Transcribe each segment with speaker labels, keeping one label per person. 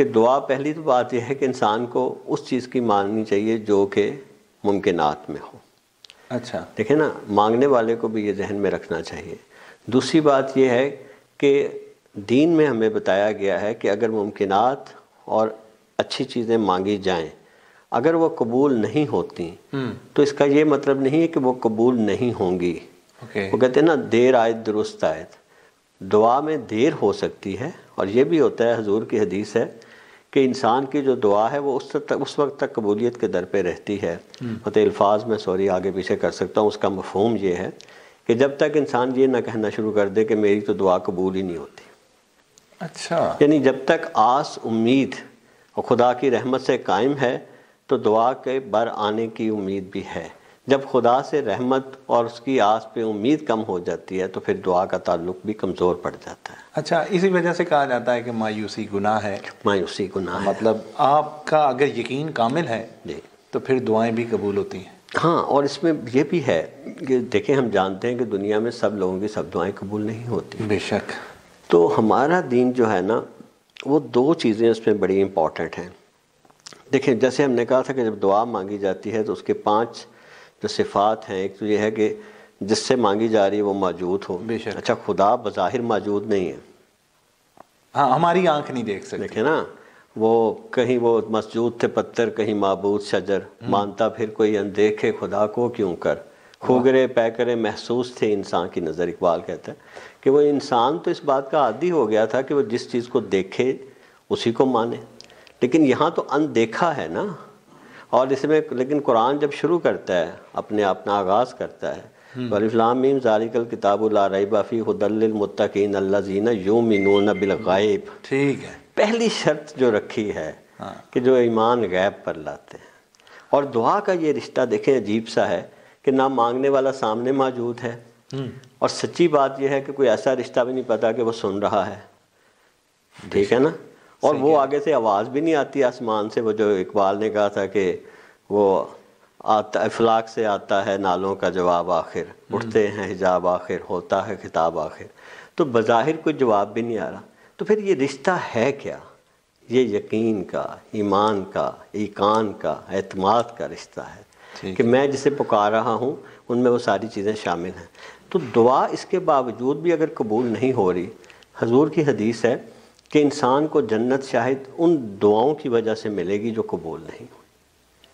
Speaker 1: کہ دعا پہلی تو بات یہ ہے کہ انسان کو اس چیز کی ماننی چاہیے جو کہ ممکنات میں ہو.
Speaker 2: اچھا
Speaker 1: دیکھیں نا، مانگنے والے کو بھی یہ ذہن میں رکھنا چاہیے. دوسری بات یہ ہے کہ دین میں ہمیں بتایا گیا ہے کہ اگر ممکنات اور اچھی چیزیں مانگی جائیں، اگر وہ قبول نہیں ہوتی تو اس کا یہ مطلب نہیں ہے کہ وہ قبول نہیں ہوں گی. وہ کہتے ہیں نا، دیر آیت درست آیت. دعا میں دیر ہو سکتی ہے، اور یہ بھی ہوتا ہے، حضور کی حدیث ہے کہ انسان کی جو دعا ہے وہ اس وقت تک قبولیت کے در پہ رہتی ہے. الفاظ میں آگے پیچھے کر سکتا ہوں. اس کا مفہوم یہ ہے کہ جب تک انسان یہ نہ کہنا شروع کر دے کہ میری تو دعا قبول ہی نہیں ہوتی.
Speaker 2: اچھا،
Speaker 1: یعنی جب تک آس، امید اور خدا کی رحمت سے قائم ہے تو دعا کے بر آنے کی امید بھی ہے. جب خدا سے رحمت اور اس کی آس پہ امید کم ہو جاتی ہے تو پھر دعا کا تعلق بھی کمزور پڑ جاتا ہے.
Speaker 2: اچھا، اسی وجہ سے کہا جاتا ہے کہ مایوسی گناہ ہے.
Speaker 1: مایوسی گناہ ہے.
Speaker 2: مطلب آپ کا اگر یقین کامل ہے
Speaker 1: جی
Speaker 2: تو پھر دعائیں بھی قبول ہوتی ہیں.
Speaker 1: ہاں، اور اس میں یہ بھی ہے کہ دیکھیں، ہم جانتے ہیں کہ دنیا میں سب لوگوں کی سب دعائیں قبول نہیں ہوتی.
Speaker 2: بے شک.
Speaker 1: تو ہمارا دین جو ہے نا، وہ دو چیزیں اس میں بڑی امپورٹنٹ ہیں. دیکھیں، جیسے ہم نے کہا تھا کہ جب دعا مانگی جاتی ہے تو اس کے 5 جو صفات ہیں. ایک تو یہ ہے کہ جس سے مانگی جا رہی ہے وہ موجود ہو.
Speaker 2: بے شک.
Speaker 1: اچھا، خدا بظاہر موجود نہیں ہے.
Speaker 2: ہاں، ہماری آنکھ نہیں دیکھ سکتی.
Speaker 1: دیکھیں نا، وہ کہیں وہ مسجود تھے پتھر، کہیں معبود شجر، مانتا پھر کوئی اندیکھے خدا کو کیوں کر، خوگرے پیکرے محسوس تھے انسان کی نظر. اقبال کہتا ہے کہ وہ انسان تو اس بات کا عادی ہو گیا تھا کہ وہ جس چیز کو دیکھے اسی کو مانے. لیکن یہاں تو اندیکھا ہے نا. اور اس میں لیکن قرآن جب شروع کرتا ہے، اپنا آغاز کرتا ہے، الف لام میم ذالک الکتاب لا ریب فیہ ھدی للمتقین الذین یؤمنون بالغیب.
Speaker 2: ٹھیک ہے.
Speaker 1: پہلی شرط جو رکھی ہے کہ جو ایمان غیب پر لاتے ہیں. اور دعا کا یہ رشتہ دیکھیں عجیب سا ہے کہ نہ مانگنے والا سامنے موجود ہے، اور سچی بات یہ ہے کہ کوئی ایسا رشتہ بھی نہیں پتا کہ وہ سن رہا ہے. ٹھیک ہے نا. اور وہ آگے سے آواز بھی نہیں آتی آسمان سے. وہ جو اقبال نے کہا تھا کہ وہ آتا افلاک سے آتا ہے نالوں کا جواب آخر، اٹھتے ہیں حجاب آخر، ہوتا ہے خطاب آخر. تو بظاہر کوئی جواب بھی نہیں آ رہا. تو پھر یہ رشتہ ہے کیا؟ یہ یقین کا، ایمان کا، ایقان کا، اعتماد کا رشتہ ہے کہ میں جسے پکار رہا ہوں ان میں وہ ساری چیزیں شامل ہیں. تو دعا اس کے باوجود بھی اگر قبول نہیں ہو رہی، حضور کی حدیث ہے کہ انسان کو جنت شاید ان دعاؤں کی وجہ سے ملے گی جو قبول نہیں ہوئی.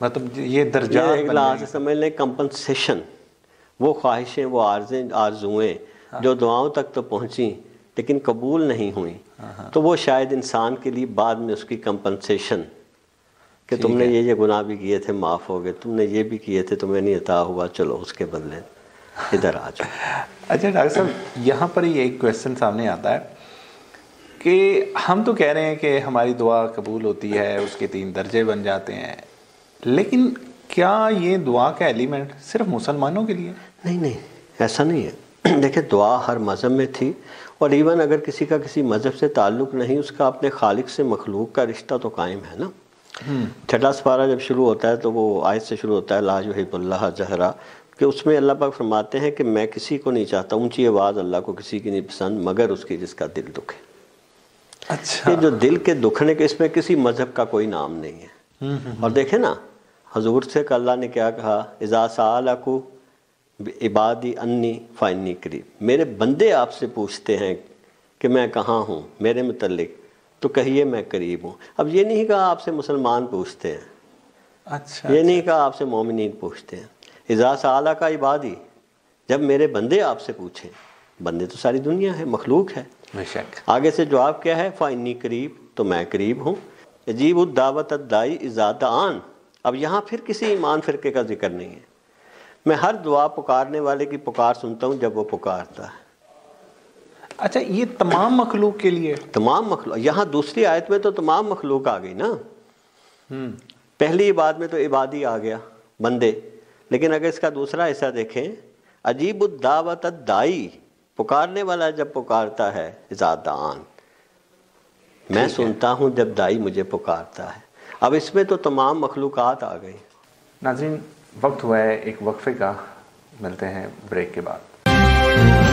Speaker 2: مطلب یہ درجات
Speaker 1: ایک لحاظ سے سمجھ لیں کمپنسیشن. وہ خواہشیں، وہ آرزوئیں جو دعاؤں تک تو پہنچیں لیکن قبول نہیں ہوئیں، تو وہ شاید انسان کے لیے بعد میں اس کی کمپنسیشن کہ تم نے یہ گناہ بھی کیے تھے معاف ہو گئے، تم نے یہ بھی کیے تھے تمہیں نہیں عطا ہوا، چلو اس کے بدلے ادھر آ جاؤ.
Speaker 2: اچھا ڈاکٹر صاحب، یہاں پر یہ ایک کویسچن سامنے آتا ہے کہ ہم تو کہہ رہے ہیں کہ ہماری دعا قبول ہوتی ہے، اس کے 3 درجے بن جاتے ہیں، لیکن کیا یہ دعا کا ایلیمنٹ صرف مسلمانوں کے لیے؟
Speaker 1: نہیں، ایسا نہیں ہے. دیکھیں، دعا ہر مذہب میں تھی، اور ایون اگر کسی کا کسی مذہب سے تعلق نہیں، اس کا اپنے خالق سے مخلوق کا رشتہ تو قائم ہے نا. 6واں سپارہ جب شروع ہوتا ہے تو وہ آیت سے شروع ہوتا ہے لا یحب اللہ جہرا، کہ اس میں اللہ پاک فرماتے ہیں کہ میں کسی کو نہیں چاہتا، اونچی آواز اللہ کو کسی کی نہیں پسند مگر اس کی جس کا دل دکھے.
Speaker 2: اچھا،
Speaker 1: یہ جو دل کے دکھنے کے، اس میں کسی مذہب کا کوئی نام نہیں ہے. اور دیکھیں نا، حضور سے کہ اللہ نے کیا کہا، اذا سألک عبادی انی فانی قریب. میرے بندے آپ سے پوچھتے ہیں کہ میں کہاں ہوں میرے متعلق، تو کہیے میں قریب ہوں. اب یہ نہیں کہا آپ سے مسلمان پوچھتے ہیں،
Speaker 2: اچھا،
Speaker 1: یہ نہیں کہا آپ سے مومنین پوچھتے ہیں. اذا سألک عبادی، جب میرے بندے آپ سے پوچھیں. بندے تو ساری دنیا ہے، مخلوق ہے.
Speaker 2: بے شک.
Speaker 1: آگے سے جواب کیا ہے، فانی قریب، تو میں قریب ہوں. اجیب الدعوت الداعی اذا دعان. اب یہاں پھر کسی ایمان فرقے کا ذکر نہیں ہے. میں ہر دعا پکارنے والے کی پکار سنتا ہوں جب وہ پکارتا ہے.
Speaker 2: اچھا، یہ تمام مخلوق کے لیے؟
Speaker 1: تمام مخلوق. یہاں دوسری آیت میں تو تمام مخلوق آ گئی نا. پہلی عبادت میں تو عبادی آ گیا، بندے. لیکن اگر اس کا دوسرا حصہ دیکھیں، عجیب الدعوت الداعی، پکارنے والا جب پکارتا ہے، اذا دعان، میں سنتا ہوں جب دائی مجھے پکارتا ہے. اب اس میں تو تمام مخلوقات آ گئی.
Speaker 2: ناظرین، وقت ہوا ہے ایک وقفے کا، ملتے ہیں بریک کے بعد.